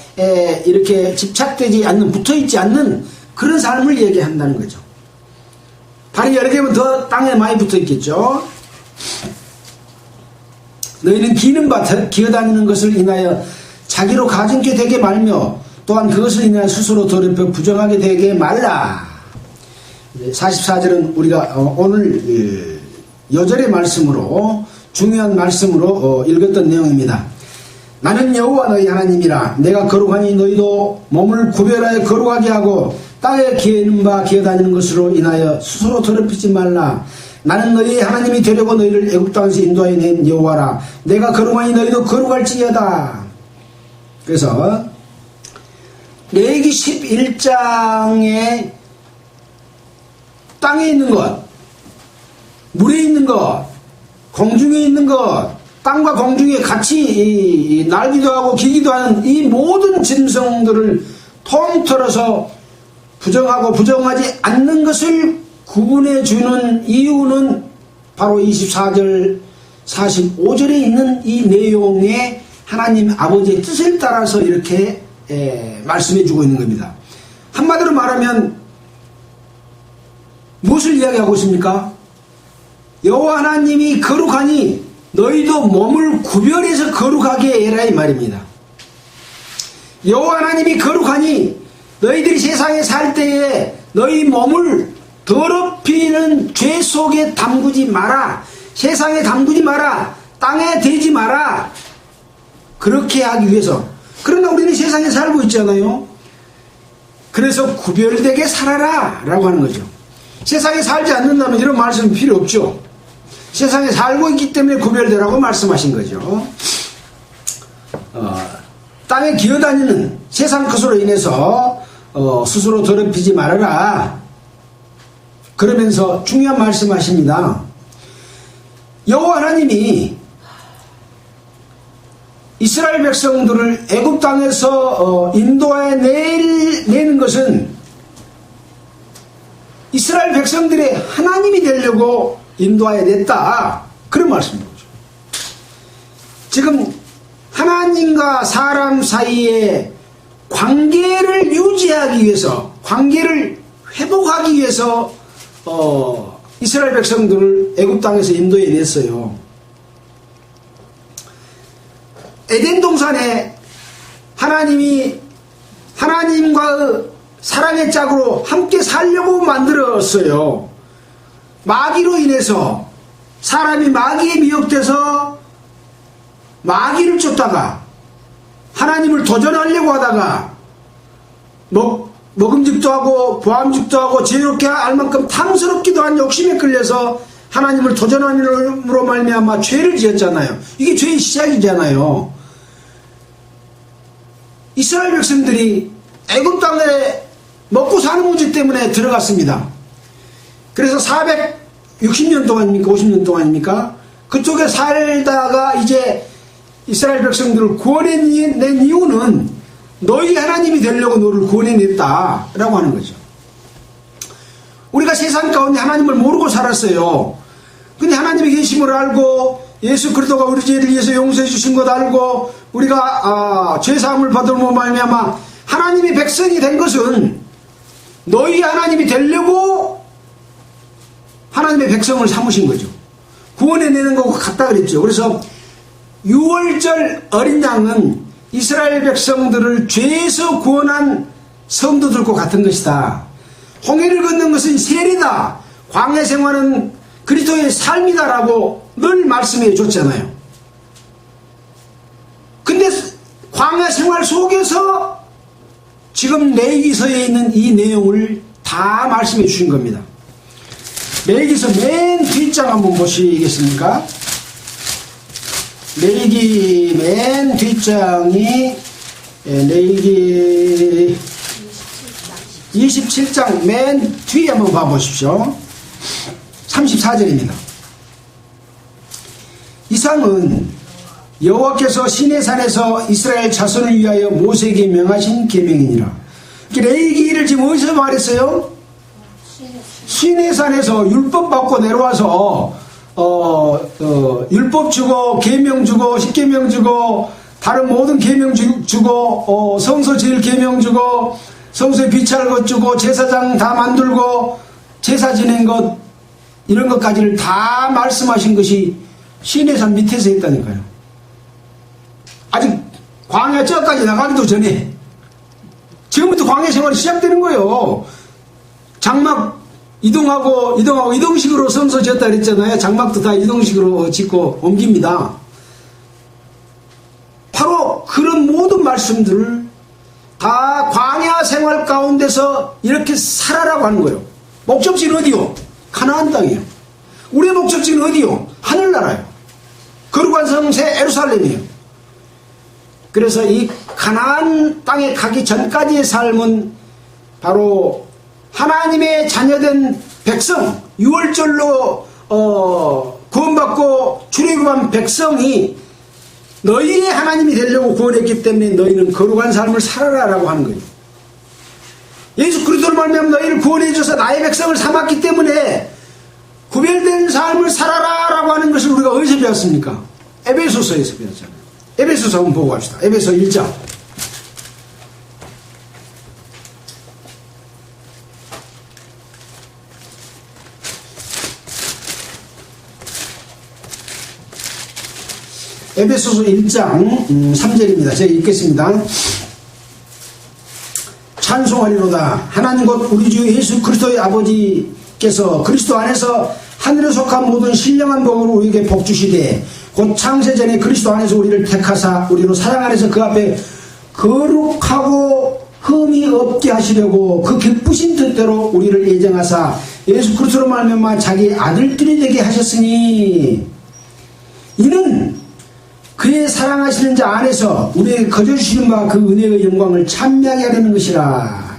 이렇게 집착되지 않는, 붙어있지 않는 그런 삶을 얘기한다는 거죠. 발이 여러 개면 더 땅에 많이 붙어 있겠죠. 너희는 기는 밭에 기어다니는 것을 인하여 자기로 가증케 되게 말며 또한 그것을 인하여 스스로 더럽혀 부정하게 되게 말라. 44절은 우리가 오늘 여절의 말씀으로 중요한 말씀으로 읽었던 내용입니다. 나는 여호와 너희 하나님이라. 내가 거룩하니 너희도 몸을 구별하여 거룩하게 하고 땅에 기는 바 기어다니는 것으로 인하여 스스로 더럽히지 말라. 나는 너희 하나님이 되려고 너희를 애굽 땅에서 인도하여 낸 여호와라. 내가 거룩하니 너희도 거룩할지어다. 그래서 레위기 11장에 땅에 있는 것, 물에 있는 것, 공중에 있는 것, 땅과 공중에 같이 날기도 하고 기기도 하는 이 모든 짐승들을 통틀어서 부정하고 부정하지 않는 것을 구분해 주는 이유는 바로 24절 45절에 있는 이 내용에 하나님 아버지의 뜻을 따라서 이렇게 말씀해 주고 있는 겁니다. 한마디로 말하면 무엇을 이야기하고 있습니까? 여호와 하나님이 거룩하니 너희도 몸을 구별해서 거룩하게 해라 이 말입니다. 여호와 하나님이 거룩하니 너희들이 세상에 살 때에 너희 몸을 더럽히는 죄 속에 담그지 마라. 세상에 담그지 마라. 땅에 대지 마라. 그렇게 하기 위해서. 그러나 우리는 세상에 살고 있잖아요. 그래서 구별되게 살아라 라고 하는 거죠. 세상에 살지 않는다면 이런 말씀은 필요 없죠. 세상에 살고 있기 때문에 구별되라고 말씀하신 거죠. 땅에 기어다니는 세상 것으로 인해서 스스로 더럽히지 말아라. 그러면서 중요한 말씀하십니다. 여호와 하나님이 이스라엘 백성들을 애굽 땅에서 인도하여 내는 것은 이스라엘 백성들의 하나님이 되려고 인도하여 냈다. 그런 말씀인 거죠. 지금 하나님과 사람 사이에 관계를 유지하기 위해서, 관계를 회복하기 위해서 이스라엘 백성들을 애굽 땅에서 인도해 냈어요. 에덴 동산에 하나님이 하나님과의 사랑의 짝으로 함께 살려고 만들었어요. 마귀로 인해서 사람이 마귀에 미혹돼서 마귀를 쫓다가 하나님을 도전하려고 하다가 먹음직도 하고 보암직도 하고 지혜롭게 할 만큼 탐스럽기도 한 욕심에 끌려서 하나님을 도전함으로 말미암아 죄를 지었잖아요. 이게 죄의 시작이잖아요. 이스라엘 백성들이 애굽 땅에 먹고 사는 문제 때문에 들어갔습니다. 그래서 460년 동안입니까? 50년 동안입니까? 그쪽에 살다가 이제 이스라엘 백성들을 구원해낸 이유는 너희 하나님이 되려고 너를 구원해냈다라고 하는 거죠. 우리가 세상 가운데 하나님을 모르고 살았어요. 근데 하나님의 계심을 알고 예수 그리스도가 우리 죄를 위해서 용서해 주신 것 알고 우리가 죄사함을 받음으로 말미암아 하나님의 백성이 된 것은 너희 하나님이 되려고 하나님의 백성을 삼으신 거죠. 구원해내는 거고 같다 그랬죠. 그래서 6월절 어린 양은 이스라엘 백성들을 죄에서 구원한 성도들과 같은 것이다. 홍해를 걷는 것은 세례다. 광야 생활은 그리스도의 삶이다라고 늘 말씀해 줬잖아요. 근데 광야 생활 속에서 지금 레위기서에 있는 이 내용을 다 말씀해 주신 겁니다. 레위기서 맨 뒷장 한번 보시겠습니까? 레위기 맨 뒷장이 레위기 27장 맨 뒤에 한번 봐보십시오. 34절입니다. 이상은 여호와께서 시내산에서 이스라엘 자손을 위하여 모세에게 명하신 계명이니라. 레위기를 지금 어디서 말했어요? 시내산에서 율법 받고 내려와서 율법 주고 계명 주고 십계명 주고 다른 모든 계명 주고 성소 지을 계명 주고 성소에 비찰 것 주고 제사장 다 만들고 제사 지낸 것 이런 것까지를 다 말씀하신 것이 시내산 밑에서 했다니까요. 아직 광야 저까지 나가기도 전에 지금부터 광야 생활이 시작되는 거예요. 장막 이동식으로 성소 지었다 그랬잖아요. 장막도 다 이동식으로 짓고 옮깁니다. 바로 그런 모든 말씀들을 다 광야 생활 가운데서 이렇게 살아라고 하는 거예요. 목적지는 어디요? 가나안 땅이에요. 우리의 목적지는 어디요? 하늘나라예요. 거룩한 성새 예루살렘이에요. 그래서 이 가나안 땅에 가기 전까지의 삶은 바로 하나님의 자녀된 백성, 유월절로 구원받고 출애굽한 백성이 너희의 하나님이 되려고 구원했기 때문에 너희는 거룩한 삶을 살아라라고 하는 거예요. 예수 그리스도를 말미암아 너희를 구원해 줘서 나의 백성을 삼았기 때문에 구별된 삶을 살아라라고 하는 것을 우리가 어디서 배웠습니까? 에베소서에서 배웠잖아요. 에베소서 한번 보고 갑시다. 에베소 1장. 에베소서 1장 3절입니다. 제가 읽겠습니다. 찬송하리로다. 하나님 곧 우리 주 예수 그리스도의 아버지께서 그리스도 안에서 하늘에 속한 모든 신령한 복으로 우리에게 복 주시되 곧 창세전에 그리스도 안에서 우리를 택하사 우리로 사랑 안에서 그 앞에 거룩하고 흠이 없게 하시려고 그 기쁘신 뜻대로 우리를 예정하사 예수 그리스도로 말미암아 자기 아들들이 되게 하셨으니 이는 그의 사랑하시는 자 안에서 우리에게 거저주시는 바 그 은혜의 영광을 찬미하게 하려는 것이라.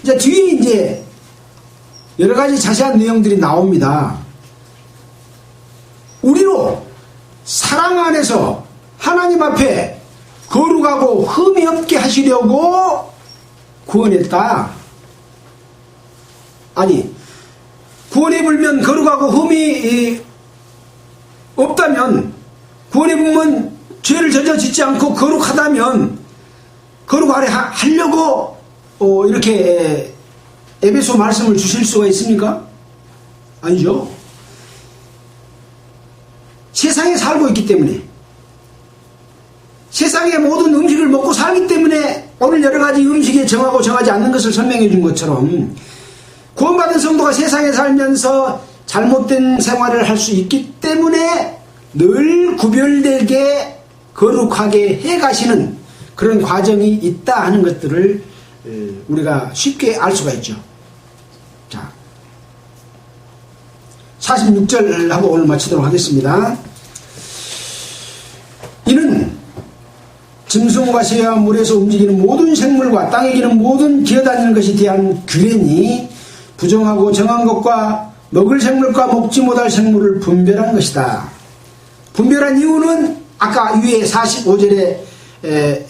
이제 뒤에 이제 여러 가지 자세한 내용들이 나옵니다. 우리로 사랑 안에서 하나님 앞에 거룩하고 흠이 없게 하시려고 구원했다. 아니, 구원해 불면 거룩하고 흠이 없다면, 구원해 보면 죄를 전혀 짓지 않고 거룩하다면 거룩하려 하려고 이렇게 에베소 말씀을 주실 수가 있습니까? 아니죠. 세상에 살고 있기 때문에, 세상의 모든 음식을 먹고 살기 때문에 오늘 여러 가지 음식에 정하고 정하지 않는 것을 설명해 준 것처럼 구원받은 성도가 세상에 살면서 잘못된 생활을 할 수 있기 때문에 늘 구별되게 거룩하게 해가시는 그런 과정이 있다 하는 것들을 우리가 쉽게 알 수가 있죠. 자, 46절 하고 오늘 마치도록 하겠습니다. 이는 짐승과 새와 물에서 움직이는 모든 생물과 땅에 기는 모든 기어다니는 것에 대한 규례니 부정하고 정한 것과 먹을 생물과 먹지 못할 생물을 분별한 것이다. 분별한 이유는 아까 위에 45절에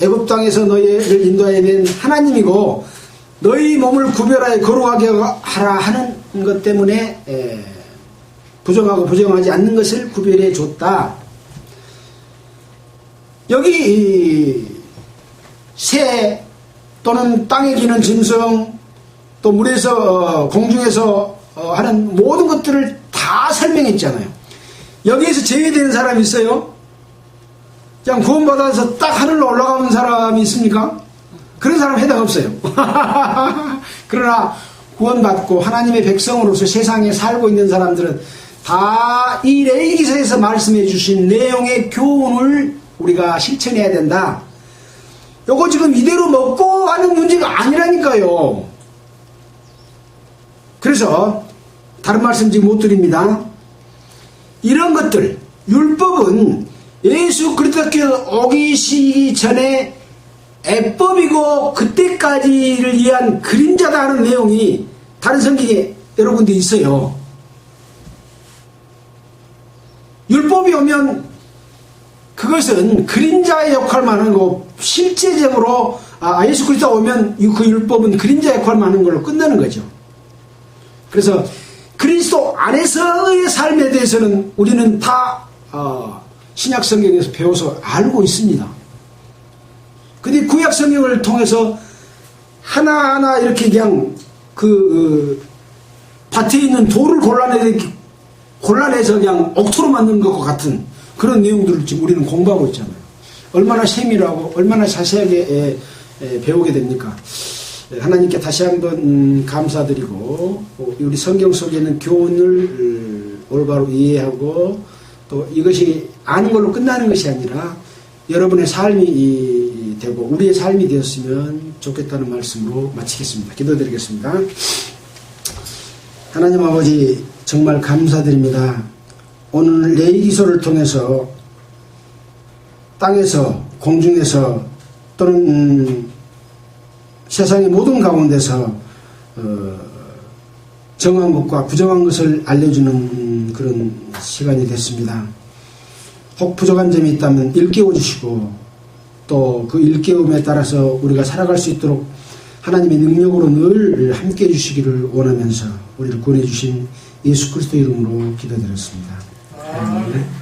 애굽 땅에서 너희를 인도하여 낸 하나님이고 너희 몸을 구별하여 거룩하게 하라 하는 것 때문에 부정하고 부정하지 않는 것을 구별해 줬다. 여기 새 또는 땅에 기는 짐승 또 물에서 공중에서 하는 모든 것들을 다 설명했잖아요. 여기에서 제외되는 사람이 있어요? 그냥 구원받아서 딱 하늘로 올라가는 사람이 있습니까? 그런 사람 해당 없어요. 그러나 구원받고 하나님의 백성으로서 세상에 살고 있는 사람들은 다 이 레위기서에서 말씀해 주신 내용의 교훈을 우리가 실천해야 된다. 요거 지금 이대로 먹고 하는 문제가 아니라니까요. 그래서 다른 말씀 지금 못 드립니다. 이런 것들, 율법은 예수 그리스도께서 오기 전에 애법이고 그때까지를 위한 그림자다 하는 내용이 다른 성경에 여러 군데 있어요. 율법이 오면 그것은 그림자의 역할만 하는 거고 실제적으로 예수 그리스도가 오면 그 율법은 그림자 역할만 하는 걸로 끝나는 거죠. 그래서 그리스도 안에서의 삶에 대해서는 우리는 다 신약 성경에서 배워서 알고 있습니다. 근데 구약 성경을 통해서 하나하나 이렇게 그냥 밭에 있는 돌을 골라내서 그냥 옥토로 만든 것과 같은 그런 내용들을 지금 우리는 공부하고 있잖아요. 얼마나 세밀하고 얼마나 자세하게 배우게 됩니까? 하나님께 다시 한번 감사드리고, 우리 성경 속에 있는 교훈을 올바로 이해하고, 또 이것이 아는 걸로 끝나는 것이 아니라 여러분의 삶이 되고 우리의 삶이 되었으면 좋겠다는 말씀으로 마치겠습니다. 기도드리겠습니다. 하나님 아버지, 정말 감사드립니다. 오늘 레위기서를 통해서 땅에서, 공중에서, 또는 세상의 모든 가운데서 정한 것과 부정한 것을 알려주는 그런 시간이 됐습니다. 혹 부족한 점이 있다면 일깨워 주시고, 또 그 일깨움에 따라서 우리가 살아갈 수 있도록 하나님의 능력으로 늘 함께 해주시기를 원하면서 우리를 구원해 주신 예수 그리스도 이름으로 기도드렸습니다. 아멘.